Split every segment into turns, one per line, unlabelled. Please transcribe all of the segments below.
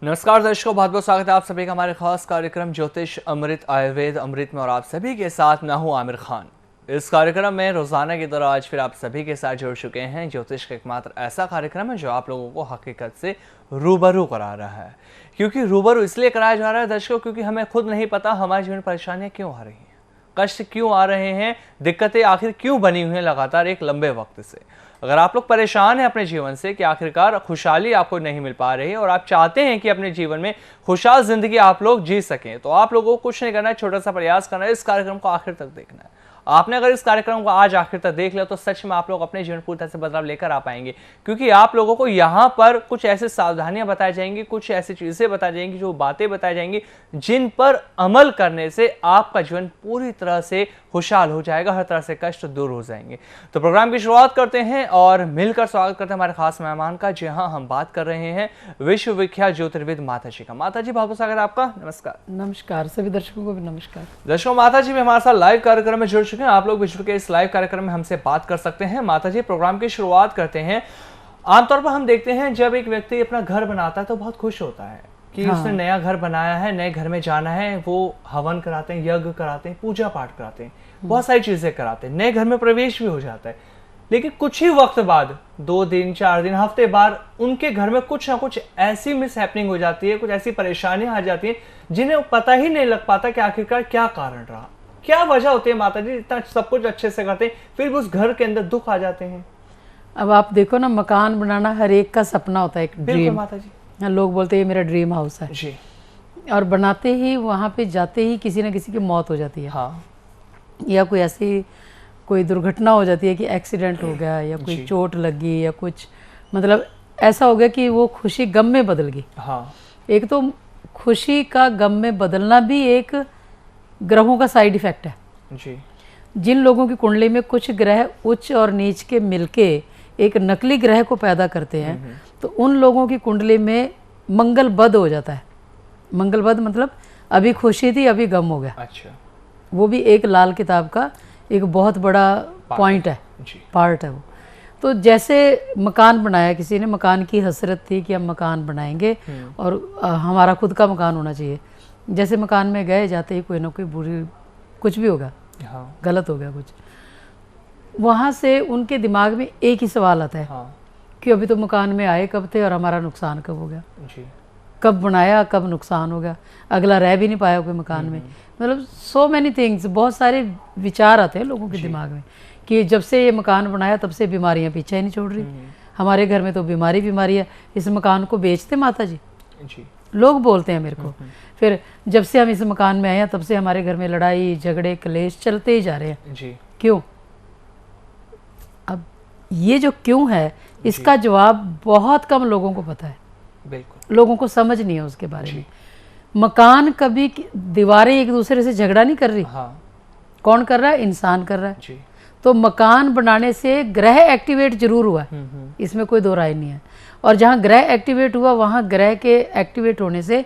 नमस्कार दर्शकों, बहुत बहुत स्वागत है आप सभी का हमारे खास कार्यक्रम ज्योतिष अमृत आयुर्वेद अमृत में। और आप सभी के साथ मैं हूं आमिर खान। इस कार्यक्रम में रोजाना की तरह आज फिर आप सभी के साथ जुड़ चुके हैं। ज्योतिष का एकमात्र ऐसा कार्यक्रम है जो आप लोगों को हकीकत से रूबरू करा रहा है। क्योंकि रूबरू इसलिए कराया जा रहा है दर्शकों, क्योंकि हमें खुद नहीं पता हमारे जीवन परेशानियां क्यों आ रही हैं, कष्ट क्यों आ रहे हैं, दिक्कतें आखिर क्यों बनी हुई हैं लगातार एक लंबे वक्त से। अगर आप लोग परेशान हैं अपने जीवन से कि आखिरकार खुशहाली आपको नहीं मिल पा रही है और आप चाहते हैं कि अपने जीवन में खुशहाल जिंदगी आप लोग जी सकें, तो आप लोगों को कुछ नहीं करना है, छोटा सा प्रयास करना है, इस कार्यक्रम को आखिर तक देखना है। आपने अगर इस कार्यक्रम को आज आखिर तक देख लिया तो सच में आप लोग अपने जीवन पूरी तरह से बदलाव लेकर आ पाएंगे। क्योंकि आप लोगों को यहाँ पर कुछ ऐसी सावधानियां बताई जाएंगी, कुछ ऐसी चीजें बताई जाएंगी, जो बातें बताई जाएंगी जिन पर अमल करने से आपका जीवन पूरी तरह से खुशहाल हो जाएगा, हर तरह से कष्ट दूर हो जाएंगे। तो प्रोग्राम की शुरुआत करते हैं और मिलकर स्वागत करते हैं हमारे खास मेहमान का। जी हाँ, हम बात कर रहे हैं विश्वविख्यात ज्योतिर्विद माता जी का। माता जी, बहुत बहुत स्वागत है आपका। नमस्कार।
नमस्कार, सभी दर्शकों को भी नमस्कार।
दर्शकों, माता जी भी हमारे साथ लाइव कार्यक्रम में जुड़ चुके हैं। आप लोग विश्व के इस लाइव कार्यक्रम में हमसे बात कर सकते हैं। माता जी, प्रोग्राम की शुरुआत करते हैं। आमतौर पर हम देखते हैं जब एक व्यक्ति अपना घर बनाता है तो बहुत खुश होता है कि उसने नया घर बनाया है, नए घर में जाना है। वो हवन कराते हैं, यज्ञ कराते हैं, पूजा पाठ कराते हैं, बहुत सारी चीजें कराते हैं, नए घर में प्रवेश भी हो जाता है। लेकिन कुछ ही वक्त बाद, 2 दिन 4 दिन हफ्ते बाद, उनके घर में कुछ ना कुछ ऐसी मिस हैपनिंग हो जाती है, कुछ ऐसी परेशानियां आ जाती हैं जिन्हें पता ही नहीं लग पाता कि आखिरकार क्या कारण रहा, क्या वजह होती है। माता जी, इतना सब कुछ अच्छे से करते हैं, फिर भी उस घर के अंदर दुख आ जाते हैं।
अब आप देखो ना, मकान बनाना हर एक का सपना होता है, एक ड्रीम।
माता जी,
लोग बोलते हैं ये मेरा ड्रीम हाउस है
जी।
और बनाते ही वहाँ पे जाते ही किसी ना किसी की मौत हो जाती है।
हाँ।
या कोई ऐसी कोई दुर्घटना हो जाती है कि एक्सीडेंट हो गया या कोई चोट लग गई या कुछ, मतलब ऐसा हो गया कि वो खुशी गम में बदल गई।
हाँ।
एक तो खुशी का गम में बदलना भी एक ग्रहों का साइड इफेक्ट है
जी।
जिन लोगों की कुंडली में कुछ ग्रह उच्च और नीच के मिलके एक नकली ग्रह को पैदा करते हैं, तो उन लोगों की कुंडली में मंगल बद हो जाता है। मंगल बद मतलब अभी खुशी थी, अभी गम हो गया।
अच्छा।
वो भी एक लाल किताब का एक बहुत बड़ा पॉइंट है, पार्ट है वो। तो जैसे मकान बनाया किसी ने, मकान की हसरत थी कि हम मकान बनाएंगे और हमारा खुद का मकान होना चाहिए। जैसे मकान में गए, जाते ही कोई ना कोई बुरी कुछ भी होगा, गलत हो गया कुछ, वहाँ से उनके दिमाग में एक ही सवाल आता है कि अभी तो मकान में आए कब थे और हमारा नुकसान कब हो गया जी। कब बनाया, कब नुकसान हो गया, अगला रह भी नहीं पाया कोई मकान में। मतलब सो मैनी थिंग्स, बहुत सारे विचार आते हैं लोगों के दिमाग में कि जब से ये मकान बनाया तब से बीमारियां पीछे ही नहीं छोड़ रही। हमारे घर में तो बीमारी है, इस मकान को बेचते माता जी, लोग बोलते हैं मेरे को। फिर जब से हम इस मकान में आए हैं तब से हमारे घर में लड़ाई झगड़े क्लेश चलते ही जा रहे हैं जी। क्यों? अब ये जो क्यों है, इसका जवाब बहुत कम लोगों को पता है। बिल्कुल, लोगों को समझ नहीं है उसके बारे में। मकान कभी दीवारें एक दूसरे से झगड़ा नहीं कर रही। कौन कर रहा है? इंसान कर रहा है जी। तो मकान बनाने से ग्रह एक्टिवेट जरूर हुआ है, इसमें कोई दो राय नहीं है। और जहाँ ग्रह एक्टिवेट हुआ, वहाँ ग्रह के एक्टिवेट होने से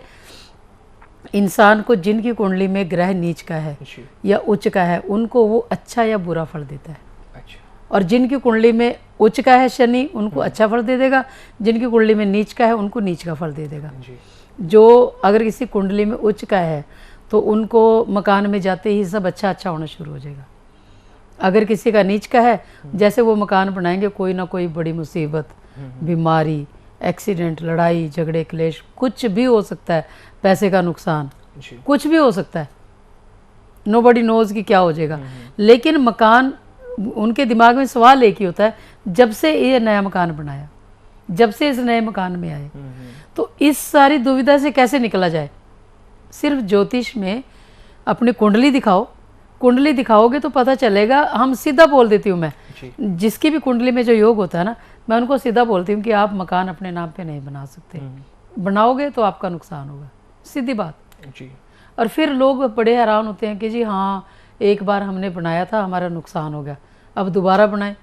इंसान को, जिनकी कुंडली में ग्रह नीच का है या उच्च का है, उनको वो अच्छा या बुरा फल देता है। अच्छा। और जिनकी कुंडली में उच्च का है शनि, उनको अच्छा फल दे देगा। जिनकी कुंडली में नीच का है, उनको नीच का फल दे देगा जी। जो अगर किसी कुंडली में उच्च का है तो उनको मकान में जाते ही सब अच्छा अच्छा होना शुरू हो जाएगा। अगर किसी का नीच का है, जैसे वो मकान बनाएंगे, कोई ना कोई बड़ी मुसीबत, बीमारी, एक्सीडेंट, लड़ाई झगड़े क्लेश, कुछ भी हो सकता है, पैसे का नुकसान, कुछ भी हो सकता है। नोबडी नोज कि क्या हो जाएगा। लेकिन मकान, उनके दिमाग में सवाल एक ही होता है, जब से ये नया मकान बनाया, जब से इस नए मकान में आए, तो इस सारी दुविधा से कैसे निकला जाए। सिर्फ ज्योतिष में अपनी कुंडली दिखाओ, कुंडली दिखाओगे तो पता चलेगा। हम सीधा बोल देती हूँ मैं, जिसकी भी कुंडली में जो योग होता है ना, मैं उनको सीधा बोलती हूँ कि आप मकान अपने नाम पे नहीं बना सकते, बनाओगे तो आपका नुकसान होगा, सीधी बात जी। और फिर लोग बड़े हैरान होते हैं कि जी हाँ, एक बार हमने बनाया था, हमारा नुकसान हो गया, अब दोबारा बनाए।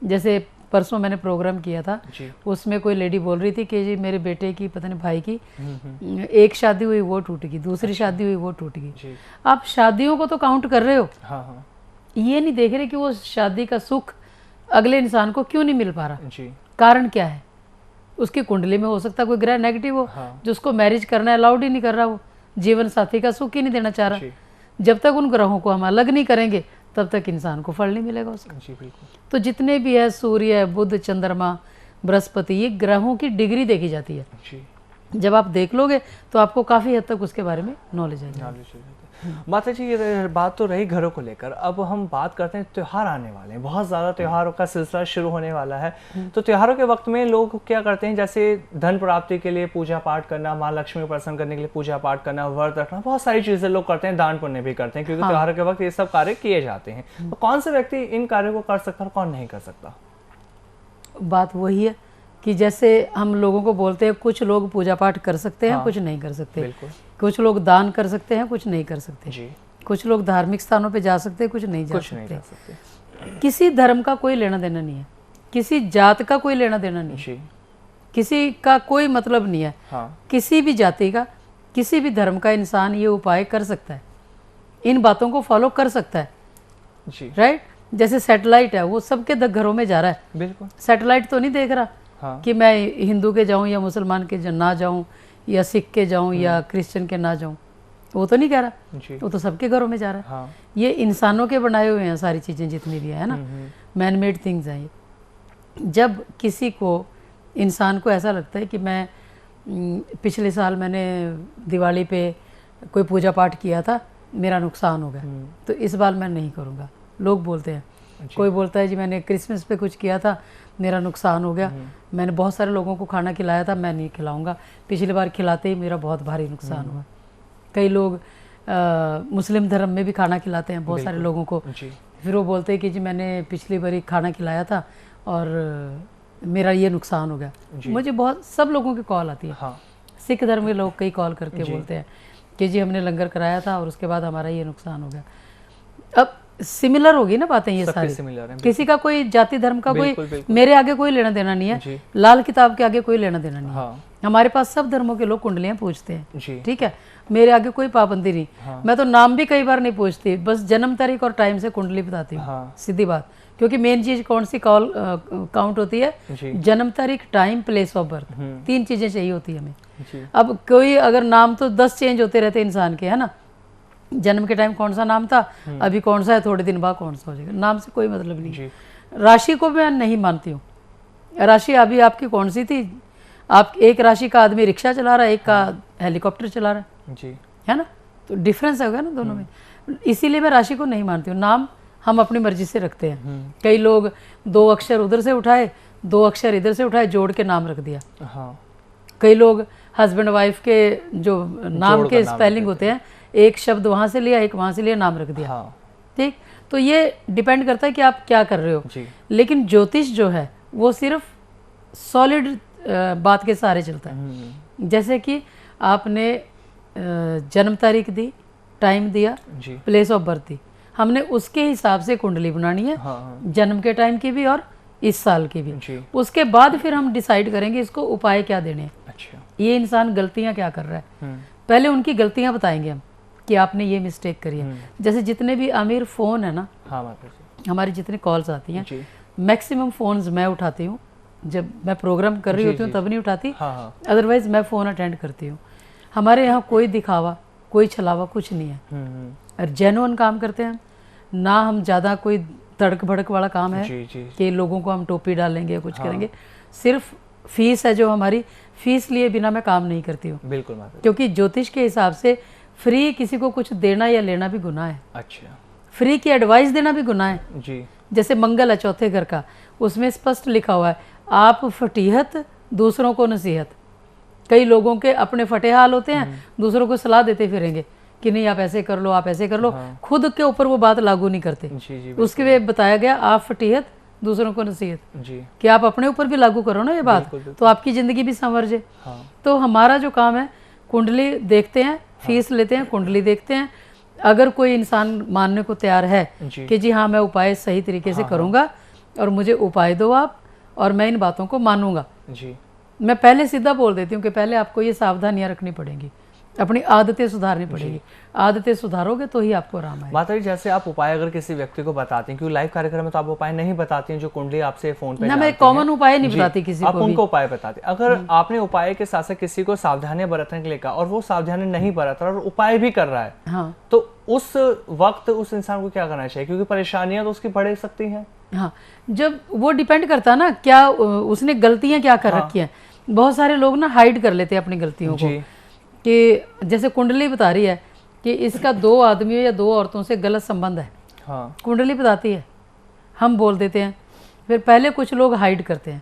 जैसे परसों मैंने प्रोग्राम किया था, उसमें कोई लेडी बोल रही थी कि जी मेरे बेटे की, पता नहीं भाई की, एक शादी हुई वो टूट गई, दूसरी शादी हुई वो टूट गई। आप शादियों को तो काउंट कर रहे हो, ये नहीं देख रहे कि वो शादी का सुख अगले इंसान को क्यों नहीं मिल पा रहा। कारण क्या है? उसकी कुंडली में हो सकता है कोई ग्रह नेगेटिव हो,
हाँ।
जो उसको मैरिज करना अलाउड ही नहीं कर रहा, वो जीवन साथी का सुख ही नहीं देना चाह रहा। जब तक उन ग्रहों को हम अलग नहीं करेंगे तब तक इंसान को फल नहीं मिलेगा उसका।
जी बिल्कुल।
तो जितने भी है सूर्य, बुध, चंद्रमा, बृहस्पति, ये ग्रहों की डिग्री देखी जाती है।
जी।
जब आप देख लोगे तो आपको काफ़ी हद तक उसके बारे में नॉलेज आ जाएगी।
माता जी ये बात तो रही घरों को लेकर, अब हम बात करते हैं त्योहार आने वाले हैं, बहुत ज़्यादा त्योहारों का सिलसिला शुरू होने वाला है। तो त्योहारों के वक्त में लोग क्या करते हैं, जैसे धन प्राप्ति के लिए पूजा पाठ करना, माँ लक्ष्मी को प्रसन्न करने के लिए पूजा पाठ करना, व्रत रखना, बहुत सारी चीज़ें लोग करते हैं, दान पुण्य भी करते हैं, क्योंकि त्योहारों के वक्त ये सब कार्य किए जाते हैं। तो कौन सा व्यक्ति इन कार्यों को कर सकता है और कौन नहीं कर सकता?
बात वही है कि जैसे हम लोगों को बोलते हैं, कुछ लोग पूजा पाठ कर सकते हैं, कुछ नहीं कर सकते।
बिल्कुल।
कुछ लोग दान कर सकते हैं, कुछ नहीं कर सकते।
जी।
कुछ लोग धार्मिक स्थानों पे जा सकते हैं, कुछ नहीं जा सकते।
सकते।
किसी धर्म का कोई लेना देना नहीं है, किसी जात का कोई लेना देना नहीं है,
जी।
किसी का कोई मतलब नहीं है।
हाँ।
किसी भी जाति का, किसी भी धर्म का इंसान ये उपाय कर सकता है, इन बातों को फॉलो कर सकता है।
जी।
राइट। जैसे सैटेलाइट है, वो सबके घरों में जा रहा है।
बिल्कुल।
सैटेलाइट तो नहीं देख रहा
हाँ।
कि मैं हिंदू के जाऊं या मुसलमान के ना जाऊं या सिख के जाऊं या क्रिश्चियन के ना जाऊं, वो तो नहीं कह रहा।
जी।
वो तो सबके घरों में जा रहा है।
हाँ।
ये इंसानों के बनाए हुए हैं सारी चीज़ें जितनी भी है ना, मैन मेड थिंग्स हैं ये। जब किसी को, इंसान को ऐसा लगता है कि मैं पिछले साल मैंने दिवाली पे कोई पूजा पाठ किया था, मेरा नुकसान हो गया, तो इस बार मैं नहीं करूँगा। लोग बोलते हैं, कोई बोलता है जी मैंने क्रिसमस पे कुछ किया था, मेरा नुकसान हो गया, मैंने बहुत सारे लोगों को खाना खिलाया था, मैं नहीं खिलाऊंगा, पिछली बार खिलाते ही मेरा बहुत भारी नुकसान हुआ। कई लोग मुस्लिम धर्म में भी खाना खिलाते हैं बहुत सारे लोगों को, फिर वो बोलते हैं कि जी मैंने पिछली बार खाना खिलाया था और मेरा ये नुकसान हो गया। मुझे बहुत सब लोगों की कॉल आती है।
हाँ।
सिख धर्म के लोग कई कॉल करके बोलते हैं कि जी हमने लंगर कराया था और उसके बाद हमारा ये नुकसान हो गया। अब सिमिलर होगी ना बातें ये सारी, किसी का कोई जाति धर्म का कोई मेरे आगे कोई लेना देना नहीं है, लाल किताब के आगे कोई लेना देना नहीं है। हमारे पास सब धर्मों के लोग कुंडलियां पूछते हैं, ठीक है, मेरे आगे कोई पाबंदी नहीं। मैं तो नाम भी कई बार नहीं पूछती, बस जन्म तारीख और टाइम से कुंडली बताती हूँ, सीधी बात। क्योंकि मेन चीज कौन सी कॉल काउंट होती है, जन्म तारीख, टाइम, प्लेस ऑफ बर्थ, 3 चीजें चाहिए होती है हमें। अब कोई अगर नाम तो 10 चेंज होते रहते इंसान के, है ना, जन्म के टाइम कौन सा नाम था, अभी कौन सा है, थोड़े दिन बाद कौन सा हो जाएगा, नाम से कोई मतलब नहीं। राशि को मैं नहीं मानती हूँ। राशि अभी आपकी कौन सी थी, आप एक राशि का आदमी रिक्शा चला रहा है, एक का हेलीकॉप्टर चला रहा है ना, तो डिफरेंस होगा ना दोनों में। इसीलिए मैं राशि को नहीं मानती हूँ। नाम हम अपनी मर्जी से रखते हैं। कई लोग 2 अक्षर उधर से उठाए, 2 अक्षर इधर से उठाए, जोड़ के नाम रख दिया। कई लोग हस्बैंड वाइफ के जो नाम के स्पेलिंग होते हैं, एक शब्द वहां से लिया, एक वहां से लिया, नाम रख दिया। ठीक, तो ये डिपेंड करता है कि आप क्या कर रहे हो। लेकिन ज्योतिष जो है वो सिर्फ सॉलिड बात के सहारे चलता है। जैसे कि आपने जन्म तारीख दी, टाइम दिया, प्लेस ऑफ बर्थ दी, हमने उसके हिसाब से कुंडली बनानी है, जन्म के टाइम की भी और इस साल की भी। उसके बाद फिर हम डिसाइड करेंगे इसको उपाय क्या देने हैं। अच्छा। ये इंसान गलतियां क्या कर रहा है, पहले उनकी गलतियां बताएंगे हम कि आपने ये मिस्टेक करी है। जैसे जितने भी अमीर फ़ोन है ना, हमारी जितने कॉल्स आती हैं, मैक्सिमम फ़ोन्स मैं उठाती हूँ। जब मैं प्रोग्राम कर रही होती हूँ तब नहीं उठाती, अदरवाइज मैं फ़ोन अटेंड करती हूँ। हमारे यहाँ कोई दिखावा, कोई छलावा कुछ नहीं है, और जेन्युइन काम करते हैं ना। हम ज़्यादा कोई तड़क भड़क वाला काम है कि लोगों को हम टोपी डालेंगे या कुछ करेंगे। सिर्फ फीस है जो हमारी, फीस लिए बिना मैं काम नहीं करती हूँ। बिल्कुल, क्योंकि ज्योतिष के हिसाब से फ्री किसी को कुछ देना या लेना भी गुनाह है। अच्छा। फ्री की एडवाइस देना भी गुनाह है जी। जैसे मंगल है चौथे घर का, उसमें स्पष्ट लिखा हुआ है, आप फटीहत दूसरों को नसीहत। कई लोगों के अपने फटे हाल होते हैं, दूसरों को सलाह देते फिरेंगे कि नहीं आप ऐसे कर लो, आप ऐसे कर लो, खुद के ऊपर वो बात लागू नहीं करते। उसके लिए बताया गया आप फटीहत दूसरों को नसीहत, कि आप अपने ऊपर भी लागू करो ना ये बात, तो आपकी जिंदगी भी संवर जाए। तो हमारा जो काम है, कुंडली देखते हैं, फीस लेते हैं, कुंडली देखते हैं। अगर कोई इंसान मानने को तैयार है कि जी हाँ मैं उपाय सही तरीके से करूँगा और मुझे उपाय दो आप, और मैं इन बातों को मानूंगा जी। मैं पहले सीधा बोल देती हूँ कि पहले आपको ये सावधानियाँ रखनी पड़ेंगी। अपनी आदतें सुधारनी पड़ेगी। आदतें सुधारोगे तो ही आपको आराम आएगा।
माता जी, जैसे आप उपाय अगर किसी व्यक्ति को बताते हैं, क्योंकि लाइव कार्यक्रम में तो आप उपाय नहीं बताती हैं, जो कुंडली आपसे फोन पे
ना, मैं
जानते हैं।
कॉमन उपाय नहीं बताती किसी
आप
को भी।
उनको उपाय बताते हैं। अगर आपने उपाय के साथ साथ किसी को सावधानियां बरतने के लिए कहा और वो सावधानी नहीं बरत रहा और उपाय भी कर रहा है,
हाँ,
तो उस वक्त उस इंसान को क्या करना चाहिए? क्योंकि परेशानियां तो उसकी बढ़ सकती हैं।
हाँ, जब वो डिपेंड करता है ना क्या उसने गलतियां क्या कर रखी हैं। बहुत सारे लोग ना हाइड कर लेते हैं अपनी गलतियों को, कि जैसे कुंडली बता रही है कि इसका 2 आदमियों या 2 औरतों से गलत संबंध है।
हाँ,
कुंडली बताती है, हम बोल देते हैं। फिर पहले कुछ लोग हाइड करते हैं,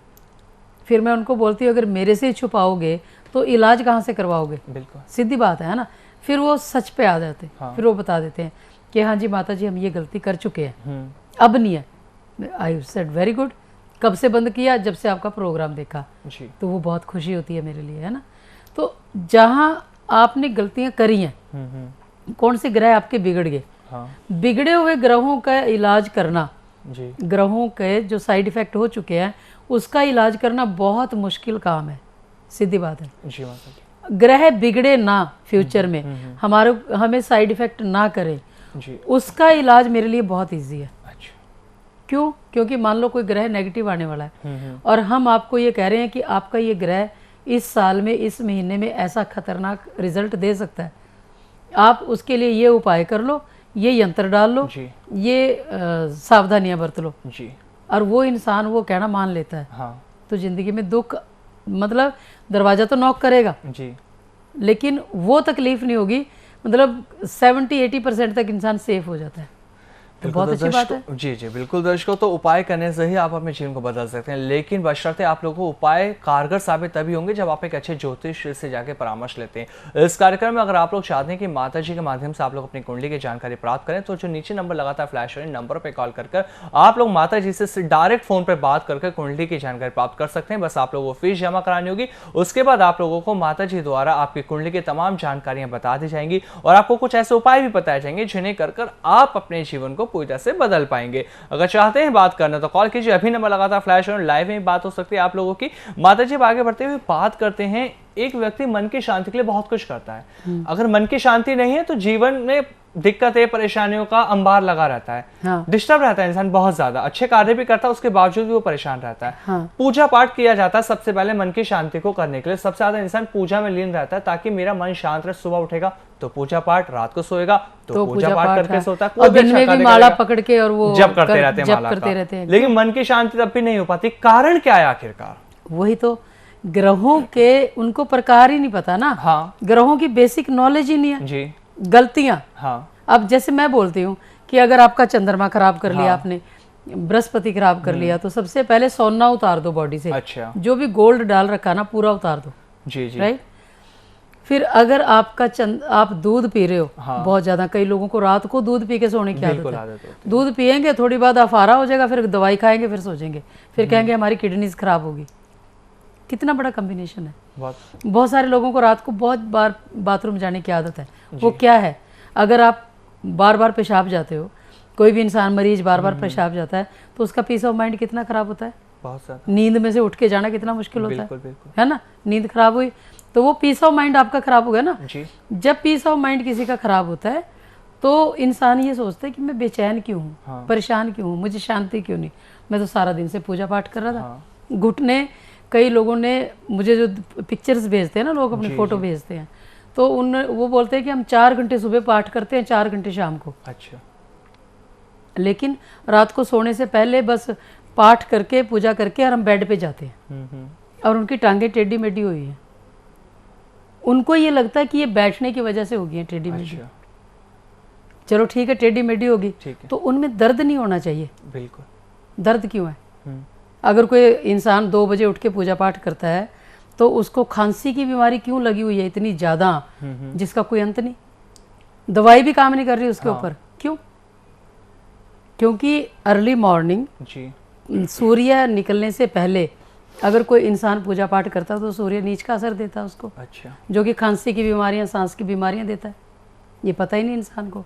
फिर मैं उनको बोलती हूँ अगर मेरे से ही छुपाओगे तो इलाज कहाँ से करवाओगे?
बिल्कुल
सीधी बात है ना। फिर वो सच पे आ जाते हैं। फिर वो बता देते हैं कि हाँ जी माता जी, हम ये गलती कर चुके हैं, अब नहीं है। I said very good. कब से बंद किया? जब से आपका प्रोग्राम देखा।
जी।
तो वो बहुत खुशी होती है मेरे लिए, है ना। तो जहाँ आपने गलतियाँ करी हैं, कौन से ग्रह आपके बिगड़ गए, बिगड़े हुए ग्रहों का इलाज करना,
जी,
ग्रहों के जो साइड इफेक्ट हो चुके हैं उसका इलाज करना बहुत मुश्किल काम है। सीधी बात है।
जी माता जी।
ग्रह बिगड़े ना फ्यूचर में, हमें साइड इफेक्ट ना करे,
जी,
उसका इलाज मेरे लिए बहुत इजी है।
अच्छा।
क्यों? क्योंकि मान लो कोई ग्रह नेगेटिव आने वाला है और हम आपको ये कह रहे हैं कि आपका ये ग्रह इस साल में, इस महीने में ऐसा खतरनाक रिजल्ट दे सकता है, आप उसके लिए ये उपाय कर लो, ये यंत्र डाल लो, ये सावधानियां बरत लो
जी,
और वो इंसान वो कहना मान लेता है।
हाँ,
तो जिंदगी में दुख मतलब दरवाजा तो नॉक करेगा
जी,
लेकिन वो तकलीफ नहीं होगी। मतलब 70-80% तक इंसान सेफ हो जाता है। तो बहुत अच्छी बात है।
जी जी, बिल्कुल दर्शकों, तो उपाय करने से ही आप अपने जीवन को बदल सकते हैं, लेकिन बशर्ते आप लोगों को उपाय कारगर साबित तभी होंगे जब आप एक अच्छे ज्योतिष से जाके परामर्श लेते हैं। इस कार्यक्रम में अगर आप लोग चाहते हैं कि माता जी के माध्यम से आप लोग अपनी कुंडली की जानकारी प्राप्त करें, तो जो नीचे नंबर लगातार फ्लैश हो रहे नंबर पर कॉल कर आप लोग माता जी से डायरेक्ट फोन पर बात करके कुंडली की जानकारी प्राप्त कर सकते हैं। बस आप लोगों को फीस जमा करानी होगी, उसके बाद आप लोगों को माता जी द्वारा आपकी कुंडली की तमाम जानकारियां बता दी जाएंगी और आपको कुछ ऐसे उपाय भी बताए जाएंगे जिन्हें कर आप अपने जीवन को पूरी तरह से बदल पाएंगे। अगर चाहते हैं बात करना तो कॉल कीजिए, अभी नंबर लगातार फ्लैश और लाइव में बात हो सकती है आप लोगों की। माता जी आगे बढ़ते हुए बात करते हैं, एक व्यक्ति मन की शांति के लिए बहुत कुछ करता है, अगर मन की शांति नहीं है तो जीवन में दिक्कतें परेशानियों का अंबार लगा रहता है, डिस्टर्ब रहता है इंसान बहुत ज्यादा, अच्छे कार्य भी करता है उसके बावजूद भी वो परेशान रहता है। पूजा पाठ किया जाता है सबसे पहले मन की शांति को करने के लिए, सबसे ज्यादा इंसान पूजा में लीन रहता है ताकि मेरा मन शांत रहे। सुबह उठेगा तो पूजा पाठ, रात को सोएगा तो पूजा पाठ करके सोता है,
और दिन में भी माला पकड़ के और वो
जप करते रहते हैं, लेकिन मन की शांति तब भी नहीं हो पाती। कारण क्या है आखिरकार?
वही तो, ग्रहों के उनको प्रकार ही नहीं पता ना।
हाँ,
ग्रहों की बेसिक नॉलेज ही नहीं है
जी।
गलतियां,
हाँ,
अब जैसे मैं बोलती हूँ कि अगर आपका चंद्रमा खराब कर लिया आपने, बृहस्पति खराब कर लिया, तो सबसे पहले सोना उतार दो बॉडी से।
अच्छा।
जो भी गोल्ड डाल रखा ना पूरा उतार दो।
जी जी,
राइट। फिर अगर आपका आप दूध पी रहे हो बहुत ज्यादा, कई लोगों को रात को दूध पी के सोने की आदत है, दूध पियेंगे थोड़ी बाद अफारा हो जाएगा, फिर दवाई खाएंगे, फिर सोचेंगे, फिर कहेंगे हमारी किडनीज खराब होगी। कितना बड़ा कॉम्बिनेशन है। बहुत सारे लोगों को रात को बहुत बार बाथरूम जाने की आदत है। वो क्या है, अगर आप बार बार पेशाब जाते हो, कोई भी इंसान मरीज बार बार पेशाब जाता है तो उसका पीस ऑफ माइंड कितना खराब होता है।
बहुत ज्यादा।
नींद में से उठ के जाना कितना मुश्किल होता
बिल्कुल, बिल्कुल।
है ना। नींद खराब हुई तो वो पीस ऑफ माइंड आपका खराब हो गया ना
जी।
जब पीस ऑफ माइंड किसी का खराब होता है तो इंसान ये सोचता है कि मैं बेचैन क्यों हूँ, परेशान क्यों हूँ, मुझे शांति क्यों नहीं। मैं तो सारा दिन से पूजा पाठ कर रहा था। घुटने, कई लोगों ने मुझे जो पिक्चर्स भेजते हैं ना, लोग अपनी फोटो भेजते हैं, तो वो बोलते हैं कि हम 4 घंटे सुबह पाठ करते हैं, 4 घंटे शाम को।
अच्छा।
लेकिन रात को सोने से पहले बस पाठ करके पूजा करके और हम बेड पे जाते हैं और उनकी टांगें टेढ़ी मेढ़ी हुई हैं। उनको ये लगता है कि ये बैठने की वजह से होगी टेढ़ी मेढ़ी। चलो ठीक है, टेढ़ी मेढ़ी होगी तो उनमें दर्द नहीं होना चाहिए।
बिल्कुल।
दर्द क्यों है? अगर कोई इंसान 2 बजे उठ के पूजा पाठ करता है तो उसको खांसी की बीमारी क्यों लगी हुई है इतनी ज्यादा, जिसका कोई अंत नहीं, दवाई भी काम नहीं कर रही उसके ऊपर। क्यों? क्योंकि अर्ली मॉर्निंग सूर्य निकलने से पहले अगर कोई इंसान पूजा पाठ करता तो सूर्य नीच का असर देता है उसको। अच्छा। जो कि खांसी की बीमारियां, सांस की बीमारियां देता है, ये पता ही नहीं इंसान को।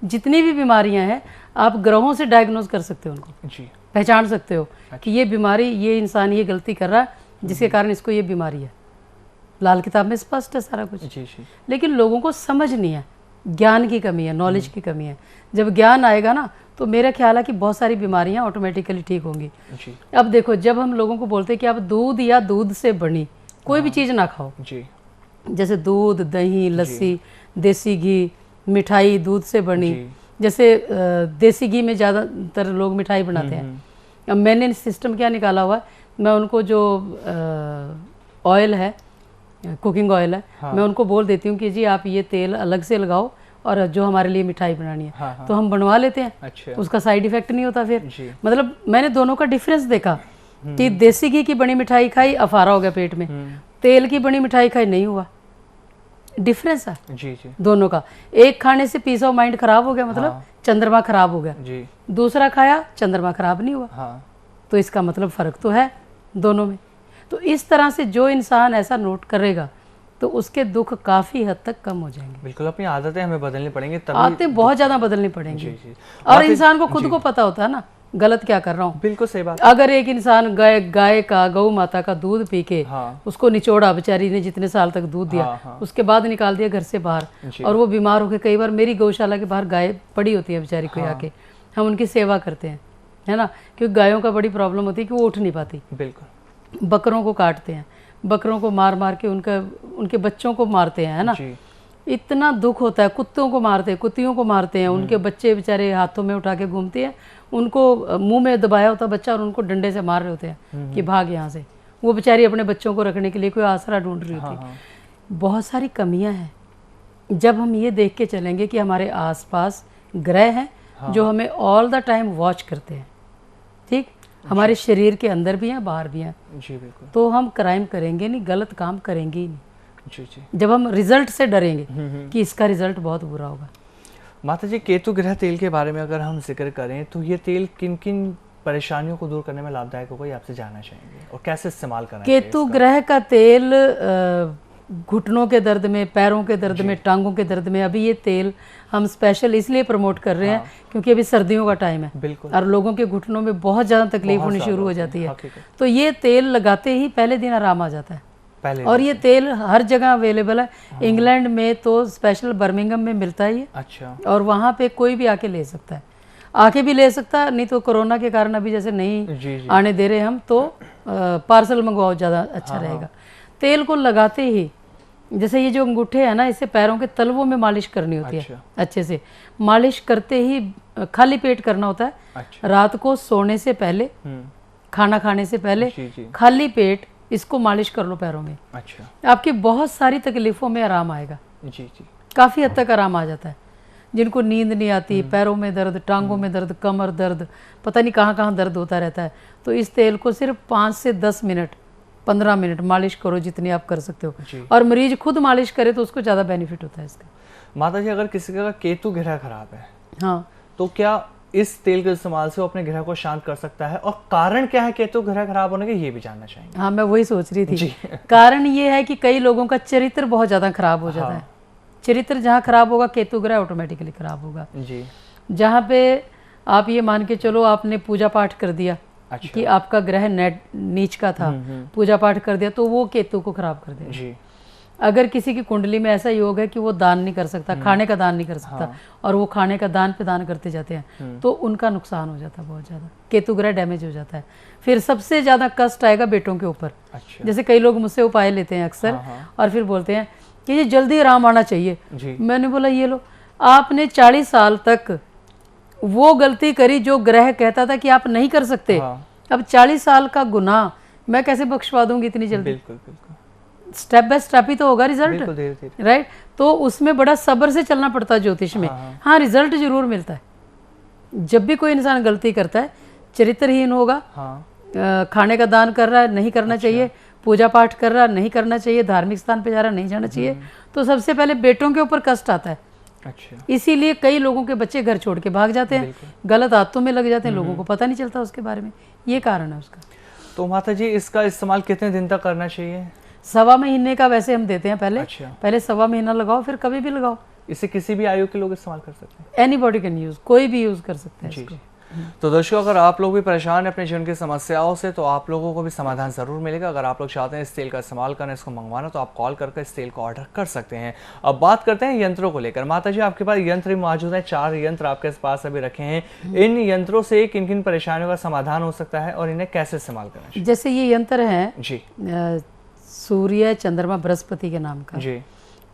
जितनी भी बीमारियां हैं आप ग्रहों से डायग्नोज कर सकते हो उनको। जी। पहचान सकते हो कि ये बीमारी, ये इंसान ये गलती कर रहा है जिसके कारण इसको ये बीमारी है। लाल किताब में स्पष्ट है सारा कुछ।
जी जी।
लेकिन लोगों को समझ नहीं है, ज्ञान की कमी है, नॉलेज की कमी है। जब ज्ञान आएगा ना तो मेरा ख्याल है कि बहुत सारी बीमारियां ऑटोमेटिकली ठीक होंगी।
जी।
अब देखो, जब हम लोगों को बोलते हैं कि आप दूध या दूध से बनी कोई भी चीज़ ना खाओ,
जी।
जैसे दूध, दही, लस्सी, देसी घी, मिठाई दूध से बनी, जैसे देसी घी में ज़्यादातर लोग मिठाई बनाते हैं। अब मैंने सिस्टम क्या निकाला हुआ है, मैं उनको जो ऑयल है, कुकिंग ऑयल है, मैं उनको बोल देती हूँ कि जी आप ये तेल अलग से लगाओ और जो हमारे लिए मिठाई बनानी है, तो हम बनवा लेते हैं।
अच्छा।
उसका साइड इफेक्ट नहीं होता फिर। मतलब मैंने दोनों का डिफरेंस देखा कि देसी घी की बनी मिठाई खाई, अफारा हो गया पेट में, तेल की बनी मिठाई खाई, नहीं हुआ। डिफरेंस है
जी जी।
दोनों का। एक खाने से पीस ऑफ माइंड खराब हो गया, मतलब चंद्रमा खराब हो गया जी। दूसरा खाया, चंद्रमा खराब नहीं हुआ। तो इसका मतलब फर्क तो है दोनों में। तो इस तरह से जो इंसान ऐसा नोट करेगा तो उसके दुख काफी हद तक कम हो जाएंगे।
बिल्कुल, अपनी आदतें हमें बदलनी पड़ेंगी, तभी
आदतें बहुत ज्यादा बदलनी पड़ेंगी।
जी जी।
और इंसान को खुद को पता होता है ना गलत क्या कर रहा हूँ।
बिल्कुल सही बात।
अगर एक इंसान गाय का, गौ माता का दूध पी के उसको निचोड़ा, बेचारी ने जितने साल तक दूध दिया, उसके बाद निकाल दिया घर से बाहर, और वो बीमार होकर, कई बार मेरी गौशाला के बाहर गाय पड़ी होती है बेचारी कोई आके, हम उनकी सेवा करते हैं, है ना, क्योंकि गायों का बड़ी प्रॉब्लम होती है कि वो उठ नहीं पाती।
बिल्कुल।
बकरों को काटते हैं, बकरों को मार मार के उनके बच्चों को मारते हैं, है ना, इतना दुख होता है। कुत्तों को मारते हैं, कुत्तियों को मारते हैं, उनके बच्चे बेचारे हाथों में उठा के घूमते हैं, उनको मुंह में दबाया होता बच्चा और उनको डंडे से मार रहे होते हैं कि भाग यहाँ से। वो बेचारी अपने बच्चों को रखने के लिए कोई आसरा ढूंढ रही होती है। बहुत सारी कमियां हैं। जब हम ये देख के चलेंगे कि हमारे आसपास ग्रह हैं जो हमें ऑल द टाइम वॉच करते हैं, ठीक, हमारे शरीर के अंदर भी हैं, बाहर भी हैं, जी बिल्कुल, तो हम क्राइम करेंगे नहीं, गलत काम करेंगे ही नहीं। जी जी। जब हम रिजल्ट से डरेंगे कि इसका रिजल्ट बहुत बुरा होगा।
माता जी, केतु ग्रह तेल के बारे में अगर हम जिक्र करें तो ये तेल किन किन परेशानियों को दूर करने में लाभदायक होगा, ये आपसे जानना चाहेंगे, और कैसे इस्तेमाल करना चाहिए?
केतु ग्रह का तेल घुटनों के दर्द में, पैरों के दर्द में, टांगों के दर्द में, अभी ये तेल हम स्पेशल इसलिए प्रमोट कर रहे हैं क्योंकि अभी सर्दियों का टाइम है, बिल्कुल, और लोगों के घुटनों में बहुत ज़्यादा तकलीफ होनी शुरू हो जाती है। तो ये तेल लगाते ही पहले दिन आराम आ जाता है। और ये तेल हर जगह अवेलेबल है। इंग्लैंड में तो स्पेशल बर्मिंघम में मिलता है ये। अच्छा। और वहाँ पे कोई भी आके ले सकता है, आके भी ले सकता है, नहीं तो कोरोना के कारण अभी जैसे नहीं आने दे रहे हम, तो पार्सल मंगवाओ, ज़्यादा अच्छा रहेगा। तेल को लगाते ही, जैसे ये जो अंगूठे है ना, इसे पैरों के तलवों में मालिश करनी होती है, अच्छे से मालिश करते ही, खाली पेट करना होता है। रात को सोने से पहले, खाना खाने से पहले खाली पेट इसको मालिश कर लो पैरों में। अच्छा। आपकी बहुत सारी तकलीफों में आराम आएगा। जी जी। काफ़ी हद तक आराम आ जाता है। जिनको नींद नहीं आती, पैरों में दर्द, टांगों में दर्द, कमर दर्द, पता नहीं कहाँ कहाँ दर्द होता रहता है, तो इस तेल को सिर्फ 5 से 10 मिनट, 15 मिनट मालिश करो, जितनी आप कर सकते हो, और मरीज खुद मालिश करे तो उसको ज़्यादा बेनिफिट होता है इसका।
माता जी, अगर किसी का केतु ग्रह खराब है, हाँ, तो क्या इस तेल के इस्तेमाल से वो अपने ग्रह को शांत कर सकता है, और कारण क्या है केतु ग्रह खराब होने के, ये भी जानना चाहेंगे। हाँ, मैं वही सोच रही थी। कारण ये है कि कई लोगों का चरित्र बहुत ज्यादा खराब हो जाता है। चरित्र जहाँ खराब होगा, केतु ग्रह ऑटोमेटिकली खराब होगा। जी। जहाँ पे आप ये मान के चलो, आपने पूजा पाठ कर दिया, अच्छा, कि आपका ग्रह नीच का था, पूजा पाठ कर दिया, तो वो केतु को खराब कर देगा। जी। अगर किसी की कुंडली में ऐसा योग है कि वो दान नहीं कर सकता, खाने का दान नहीं कर सकता, और वो खाने का दान पे दान करते जाते हैं, तो उनका नुकसान हो जाता है बहुत ज़्यादा, केतु ग्रह डैमेज हो जाता है। फिर सबसे ज़्यादा कष्ट आएगा बेटों के ऊपर। अच्छा। जैसे कई लोग मुझसे उपाय लेते हैं अक्सर, और फिर बोलते हैं कि ये जल्दी आराम आना चाहिए। मैंने बोला, ये लो, आपने 40 साल तक वो गलती करी जो ग्रह कहता था कि आप नहीं कर सकते, अब 40 साल का गुनाह मैं कैसे बख्शवा दूंगी इतनी जल्दी? बिल्कुल बिल्कुल। स्टेप बाय स्टेप ही तो होगा रिजल्ट, राइट? तो उसमें बड़ा सब्र से चलना पड़ता है ज्योतिष में। हाँ, रिजल्ट जरूर मिलता है। जब भी कोई इंसान गलती करता है, चरित्रहीन होगा, खाने का दान कर रहा है, नहीं करना चाहिए, पूजा पाठ कर रहा है, नहीं करना चाहिए, धार्मिक स्थान पे जा रहा है, नहीं जाना चाहिए, तो सबसे पहले बेटों के ऊपर कष्ट आता है। अच्छा। इसीलिए कई लोगों के बच्चे घर छोड़ के भाग जाते हैं, गलत आदतों में लग जाते हैं, लोगों को पता नहीं चलता उसके बारे में। ये कारण है उसका। तो माता जी, इसका इस्तेमाल कितने दिन तक करना चाहिए? 1.25 महीने का वैसे हम देते हैं पहले। अच्छा। पहले 1.25 महीना लगाओ, फिर कभी भी लगाओ। इसे किसी भी आयु के लोग इस्तेमाल कर सकते हैं? एनीबॉडी कैन यूज, कोई भी यूज कर सकते हैं इसको। तो दर्शकों, अगर आप लोग भी परेशान हैं अपने जीवन की समस्याओं से, तो आप लोगों को भी समाधान ज़रूर मिलेगा। अगर आप लोग चाहते हैं इस तेल का इस्तेमाल करना, इसको मंगवाना, तो आप कॉल करके इस तेल को ऑर्डर कर सकते हैं। अब बात करते हैं यंत्रों को लेकर। माता जी, आपके पास यंत्र मौजूद है, 4 यंत्र आपके पास अभी रखे हैं। इन यंत्रों से किन किन परेशानियों का समाधान हो सकता है और इन्हें कैसे इस्तेमाल करना चाहिए?
जैसे ये यंत्र है
जी
सूर्य, चंद्रमा, बृहस्पति के नाम का।
जी।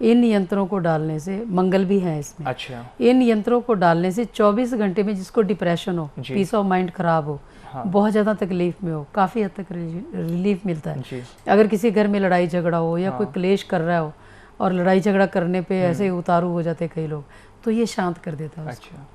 इन यंत्रों को डालने से, मंगल भी है इसमें।
अच्छा।
इन यंत्रों को डालने से 24 घंटे में जिसको डिप्रेशन हो, पीस ऑफ माइंड खराब हो, बहुत ज़्यादा तकलीफ में हो, काफ़ी हद तक रिलीफ मिलता है।
जी।
अगर किसी घर में लड़ाई झगड़ा हो या कोई क्लेश कर रहा हो, और लड़ाई झगड़ा करने पे ऐसे उतारू हो जाते कई लोग, तो ये शांत कर देता है उसको।
अच्छा।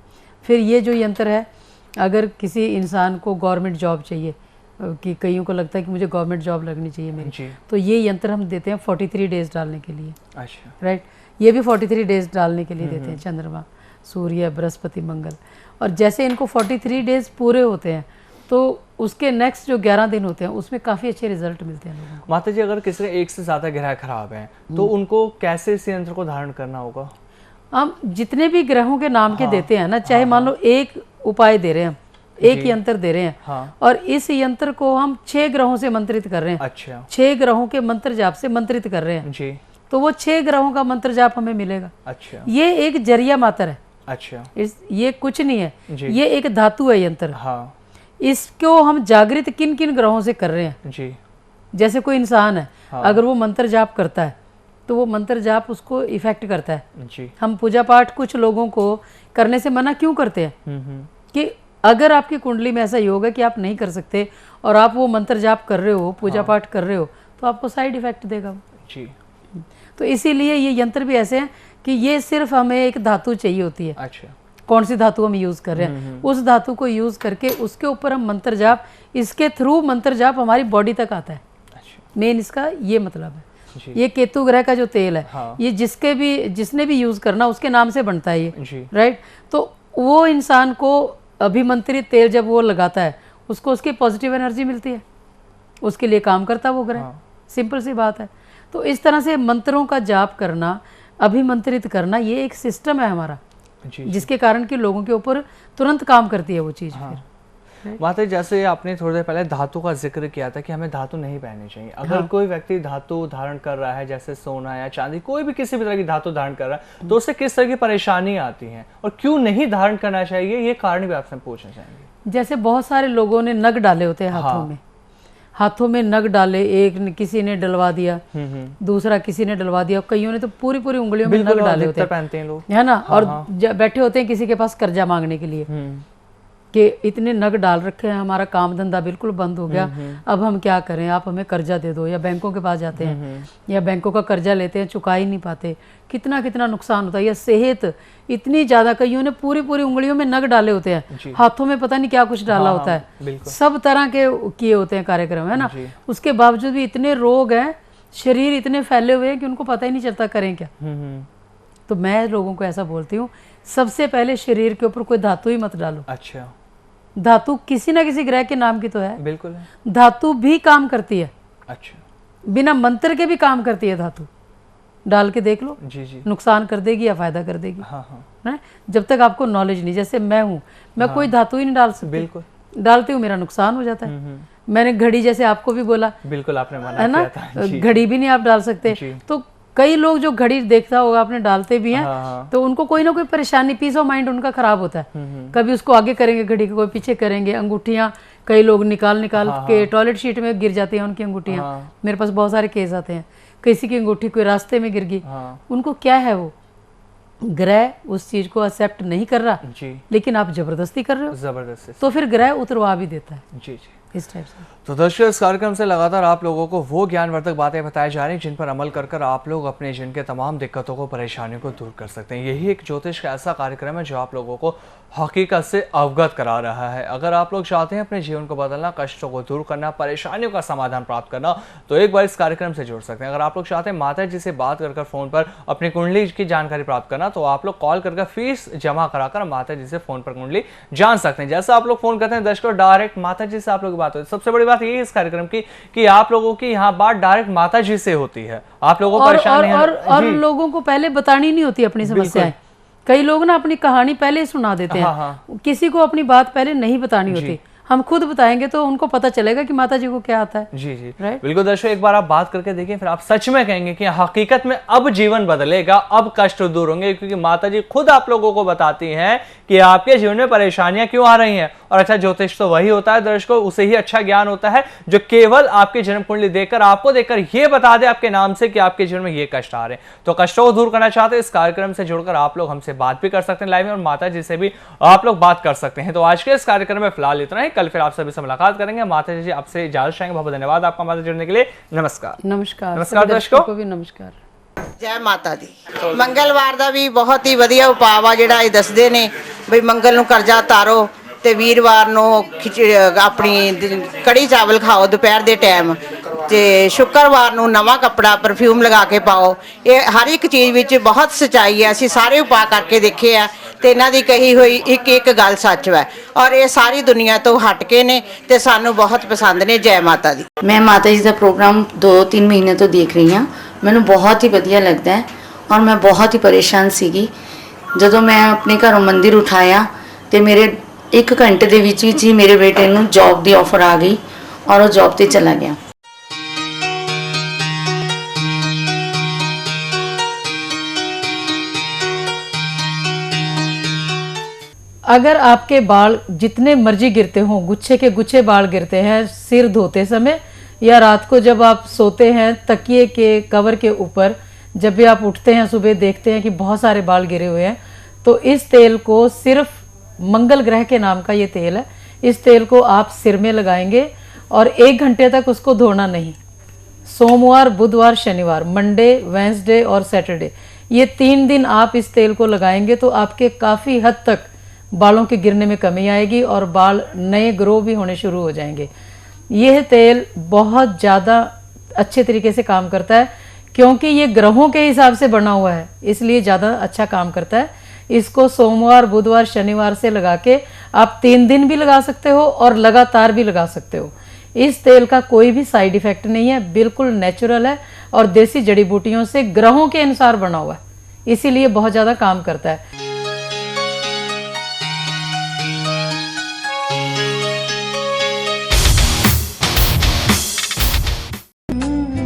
फिर ये जो यंत्र है, अगर किसी इंसान को गवर्नमेंट जॉब चाहिए, कि कईयों को लगता है कि मुझे गवर्नमेंट जॉब लगनी चाहिए मेरी,
जी।
तो ये यंत्र हम देते हैं 43 डेज डालने के लिए।
अच्छा।
राइट, ये भी 43 डेज डालने के लिए देते हैं, चंद्रमा, सूर्य, बृहस्पति, मंगल। और जैसे इनको 43 डेज पूरे होते हैं, तो उसके नेक्स्ट जो 11 दिन होते हैं उसमें काफ़ी अच्छे रिजल्ट मिलते हैं लोगों को।
माता जी, अगर किसी का एक से ज़्यादा ग्रह खराब है, तो उनको कैसे इस यंत्र को धारण करना होगा?
हम जितने भी ग्रहों के नाम के देते हैं ना, चाहे मान लो एक उपाय दे रहे हैं हम, एक यंत्र दे रहे हैं, और इस यंत्र को हम 6 ग्रहों से मंत्रित कर रहे हैं।
अच्छा।
6 ग्रहों के मंत्र जाप से मंत्रित कर रहे हैं
जी।
तो वो 6 ग्रहों का मंत्र जाप हमें मिलेगा।
अच्छा।
ये एक जरिया मात्र है।
अच्छा।
ये कुछ नहीं है,
जी।
ये एक धातु है यंत्र।
हाँ।
इसको हम जागृत किन किन ग्रहों से कर रहे हैं।
जी।
जैसे कोई इंसान है, अगर वो मंत्र जाप करता है तो वो मंत्र जाप उसको इफेक्ट करता है।
जी।
हम पूजा पाठ कुछ लोगों को करने से मना क्यों करते हैं? कि अगर आपकी कुंडली में ऐसा योग है कि आप नहीं कर सकते और आप वो मंत्र जाप कर रहे हो, पूजा पाठ कर रहे हो, तो आपको साइड इफेक्ट देगा वो।
जी।
तो इसीलिए ये यंत्र भी ऐसे हैं कि ये सिर्फ हमें एक धातु चाहिए होती है।
अच्छा।
कौन सी धातु हम यूज कर रहे हैं, उस धातु को यूज करके उसके ऊपर हम मंत्र जाप, इसके थ्रू मंत्र जाप हमारी बॉडी तक आता है।
अच्छा।
मेन इसका ये मतलब है।
जी।
ये केतु ग्रह का जो तेल है,
हाँ।
ये जिसने भी यूज करना उसके नाम से बनता है ये।
जी।
राइट, तो वो इंसान को अभिमंत्रित तेल जब वो लगाता है, उसको उसकी पॉजिटिव एनर्जी मिलती है, उसके लिए काम करता वो ग्रह। सिंपल सी बात है। तो इस तरह से मंत्रों का जाप करना, अभिमंत्रित करना, ये एक सिस्टम है हमारा, जिसके कारण कि लोगों के ऊपर तुरंत काम करती है वो चीज़।
माता जी, जैसे आपने थोड़ी देर पहले धातु का जिक्र किया था कि हमें धातु नहीं पहननी चाहिए। अगर कोई व्यक्ति धातु धारण कर रहा है, जैसे सोना या चांदी, कोई भी किसी भी तरह की धातु धारण कर रहा है, तो उससे किस तरह की परेशानी आती है और क्यों नहीं धारण करना चाहिए, ये कारण भी आपसे पूछना चाहेंगे।
जैसे बहुत सारे लोगों ने नग डाले होते हैं हाथों में, हाथों में नग डाले, एक किसी ने डलवा दिया, दूसरा किसी ने डलवा दिया, कईयों ने तो पूरी पूरी उंगलियों में नग डाले होते हैं,
पहनते हैं लोग,
है ना। और बैठे होते हैं किसी के पास कर्जा मांगने के लिए कि इतने नग डाल रखे हैं, हमारा काम धंधा बिल्कुल बंद हो गया, अब हम क्या करें, आप हमें कर्जा दे दो। या बैंकों के पास जाते हैं या बैंकों का कर्जा लेते हैं, चुका ही नहीं पाते, कितना कितना नुकसान होता है। या सेहत इतनी ज़्यादा, कईयों ने पूरी पूरी उंगलियों में नग डाले होते हैं, हाथों में पता नहीं क्या कुछ डाला होता है, सब तरह के किए होते हैं कार्यक्रम, है ना। उसके बावजूद भी इतने रोग हैं, शरीर इतने फैले हुए हैं कि उनको पता ही नहीं चलता करें क्या। तो मैं लोगों को ऐसा बोलती हूँ, सबसे पहले शरीर के ऊपर कोई धातु ही मत डालो।
अच्छा।
धातु किसी ना किसी ग्रह के नाम की तो है,
बिल्कुल है।
धातु भी काम करती है।
अच्छा।
बिना मंत्र के भी काम करती है धातु, डाल के देख लो।
जी जी।
नुकसान कर देगी या फायदा कर देगी।
हाँ हाँ।
है, जब तक आपको नॉलेज नहीं, जैसे मैं हूँ, मैं कोई धातु ही नहीं डाल सकती।
बिल्कुल।
डालती हूँ मेरा नुकसान हो जाता है। मैंने घड़ी, जैसे आपको भी बोला,
बिल्कुल आपने मना
है ना,
किया था।
घड़ी भी नहीं आप डाल सकते। तो कई लोग जो घड़ी देखता होगा आपने, डालते भी हैं, तो उनको कोई ना कोई परेशानी, पीस ऑफ माइंड उनका खराब होता है। कभी उसको आगे करेंगे घड़ी के, कोई पीछे करेंगे। अंगूठियां कई लोग निकाल के टॉयलेट शीट में गिर जाती हैं उनकी अंगूठियां। मेरे पास बहुत सारे केस आते हैं, किसी की अंगूठी कोई रास्ते में गिर गई। उनको क्या है, वो ग्रह उस चीज को एक्सेप्ट नहीं कर रहा जी, लेकिन आप जबरदस्ती कर रहे हो, जबरदस्ती, तो फिर ग्रह उतरवा भी देता है। जी जी, इस टाइप से।
तो दर्शकों, इस कार्यक्रम से लगातार आप लोगों को वो ज्ञानवर्धक बातें बताई जा रही हैं जिन पर अमल कर आप लोग अपने जीवन के तमाम दिक्कतों को, परेशानियों को दूर कर सकते हैं। यही एक ज्योतिष का ऐसा कार्यक्रम है जो आप लोगों को हकीकत से अवगत करा रहा है। अगर आप लोग चाहते हैं अपने जीवन को बदलना, कष्टों को दूर करना, परेशानियों का समाधान प्राप्त करना, तो एक बार इस कार्यक्रम से जुड़ सकते हैं। अगर आप लोग चाहते हैं माता जी से बात कर फोन पर अपनी कुंडली की जानकारी प्राप्त करना, तो आप लोग कॉल कर फीस जमा कराकर माता जी से फोन पर कुंडली जान सकते हैं। जैसा आप लोग फोन करते हैं दर्शकों, डायरेक्ट माता जी से आप लोग की बात होती है। सबसे बड़ी बात ये है इस कार्यक्रम की कि आप लोगों की यहाँ बात डायरेक्ट माता जी से होती है। आप लोगों को
और लोगों को पहले बतानी नहीं होती अपनी समस्याएं। कई लोग ना अपनी कहानी पहले ही सुना देते हैं, किसी को अपनी बात पहले नहीं बतानी होती, हम खुद बताएंगे तो उनको पता चलेगा कि माता जी को क्या आता है।
जी जी राइट, बिल्कुल दर्शकों, एक बार आप बात करके देखिए, फिर आप सच में कहेंगे कि हकीकत में अब जीवन बदलेगा, अब कष्ट दूर होंगे, क्योंकि माता जी खुद आप लोगों को बताती हैं कि आपके जीवन में परेशानियां क्यों आ रही हैं। और अच्छा ज्योतिष तो वही होता है दर्शकों, उसे ही अच्छा ज्ञान होता है जो केवल आपकी जन्म कुंडली देखकर आपको देखकर ये बता दे आपके नाम से कि आपके जीवन में ये कष्ट आ रहे हैं। तो कष्टों को दूर करना चाहते हैं, इस कार्यक्रम से जुड़कर आप लोग हमसे बात भी कर सकते हैं लाइव में, और माता जी से भी आप लोग बात कर सकते हैं। तो आज के इस कार्यक्रम में फिलहाल इतना ही, कल फिर आप सभी से मुलाकात करेंगे। माता जी आपसे इजाजत चाहेंगे, बहुत धन्यवाद आपका माता जुड़ने के लिए। नमस्कार।
नमस्कार।
नमस्कार दर्शकों
को भी नमस्कार।
जय माता दी। मंगलवार ਦਾ ਵੀ ਬਹੁਤ ਹੀ ਵਧੀਆ ਉਪਾਅ ਆ ਜਿਹੜਾ ਇਹ ਦੱਸਦੇ ਨੇ ਬਈ ਮੰਗਲ ਨੂੰ ਕਰਜ਼ਾ ਤਾਰੋ ਤੇ ਵੀਰਵਾਰ ਨੂੰ ਆਪਣੀ ਕੜੀ ਚਾਵਲ ਖਾਓ ਦੁਪਹਿਰ ਦੇ ਟਾਈਮ ਤੇ ਸ਼ੁੱਕਰਵਾਰ ਨੂੰ ਨਵਾਂ ਕੱਪੜਾ ਪਰਫਿਊਮ ਲਗਾ ਕੇ ਪਾਓ। ਇਹ ਹਰ ਇੱਕ ਚੀਜ਼ ਵਿੱਚ ਬਹੁਤ ਸਚਾਈ ਹੈ, ਅਸੀਂ ਸਾਰੇ ਉਪਾਅ ਕਰਕੇ ਦੇਖੇ ਆ ਤੇ ਇਹਨਾਂ ਦੀ ਕਹੀ ਹੋਈ ਇੱਕ ਇੱਕ ਗੱਲ ਸੱਚ ਹੈ ਔਰ ਇਹ ਸਾਰੀ ਦੁਨੀਆ ਤੋਂ ਹਟ ਕੇ ਨੇ ਤੇ ਸਾਨੂੰ ਬਹੁਤ ਪਸੰਦ ਨੇ। ਜੈ ਮਾਤਾ ਦੀ।
मैं माता जी का प्रोग्राम 2-3 महीने तो देख रही हाँ, मैंने बहुत ही वधिया लगता है और मैं बहुत ही परेशान सीगी ਜਦੋਂ मैं अपने घरों मंदिर उठाया तो मेरे 1 घंटे ਦੇ ਵਿੱਚ ਹੀ ਮੇਰੇ ਬੇਟੇ ਨੂੰ जॉब ਦੀ ऑफर आ गई और वो जॉब ਤੇ चला गया।
अगर आपके बाल जितने मर्जी गिरते हों, गुच्छे के गुच्छे बाल गिरते हैं सिर धोते समय या रात को जब आप सोते हैं तकिए के कवर के ऊपर, जब भी आप उठते हैं सुबह देखते हैं कि बहुत सारे बाल गिरे हुए हैं, तो इस तेल को सिर्फ मंगल ग्रह के नाम का ये तेल है, इस तेल को आप सिर में लगाएंगे और 1 घंटे तक उसको धोना नहीं। सोमवार, बुधवार, शनिवार, मंडे, वेंसडे और सैटरडे, ये 3 दिन आप इस तेल को लगाएंगे तो आपके काफ़ी हद तक बालों के गिरने में कमी आएगी और बाल नए ग्रो भी होने शुरू हो जाएंगे। यह तेल बहुत ज़्यादा अच्छे तरीके से काम करता है क्योंकि ये ग्रहों के हिसाब से बना हुआ है, इसलिए ज़्यादा अच्छा काम करता है। इसको सोमवार, बुधवार, शनिवार से लगा के आप 3 दिन भी लगा सकते हो और लगातार भी लगा सकते हो। इस तेल का कोई भी साइड इफ़ेक्ट नहीं है, बिल्कुल नेचुरल है और देसी जड़ी बूटियों से ग्रहों के अनुसार बना हुआ है, इसीलिए बहुत ज़्यादा काम करता है।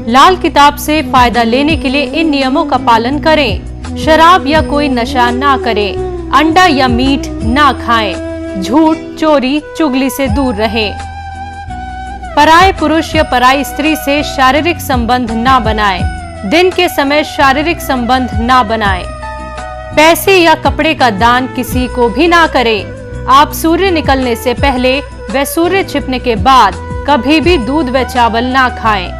लाल किताब से फायदा लेने के लिए इन नियमों का पालन करें। शराब या कोई नशा ना करें, अंडा या मीट ना खाएं, झूठ, चोरी, चुगली से दूर रहें। पराये पुरुष या पराई स्त्री से शारीरिक संबंध ना बनाएं, दिन के समय शारीरिक संबंध ना बनाएं। पैसे या कपड़े का दान किसी को भी ना करें। आप सूर्य निकलने से पहले व सूर्य छिपने के बाद कभी भी दूध व चावल ना खाएं।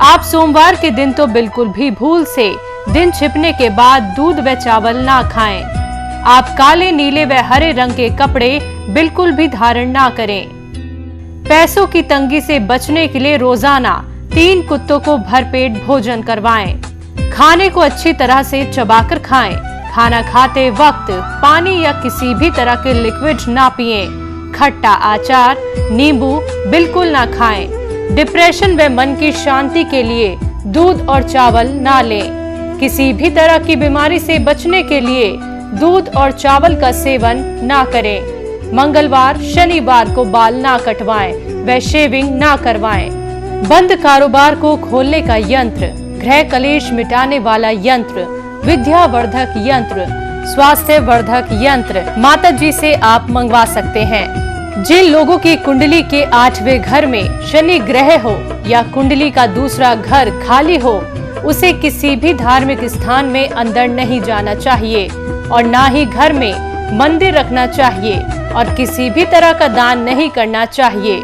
आप सोमवार के दिन तो बिल्कुल भी भूल से दिन छिपने के बाद दूध व चावल ना खाएं। आप काले, नीले व हरे रंग के कपड़े बिल्कुल भी धारण ना करें। पैसों की तंगी से बचने के लिए रोजाना 3 कुत्तों को भरपेट भोजन करवाएं। खाने को अच्छी तरह से चबाकर खाएं। खाना खाते वक्त पानी या किसी भी तरह के लिक्विड ना पिएं। खट्टा आचार, नींबू बिल्कुल ना खाएं। डिप्रेशन व मन की शांति के लिए दूध और चावल ना लें। किसी भी तरह की बीमारी से बचने के लिए दूध और चावल का सेवन ना करें। मंगलवार, शनिवार को बाल ना कटवाएं व शेविंग ना करवाएं। बंद कारोबार को खोलने का यंत्र, ग्रह कलेश मिटाने वाला यंत्र, विद्यावर्धक यंत्र, स्वास्थ्य वर्धक यंत्र माता जी से आप मंगवा सकते हैं। जिन लोगों की कुंडली के 8वें घर में शनि ग्रह हो या कुंडली का दूसरा घर खाली हो, उसे किसी भी धार्मिक स्थान में अंदर नहीं जाना चाहिए और ना ही घर में मंदिर रखना चाहिए और किसी भी तरह का दान नहीं करना चाहिए।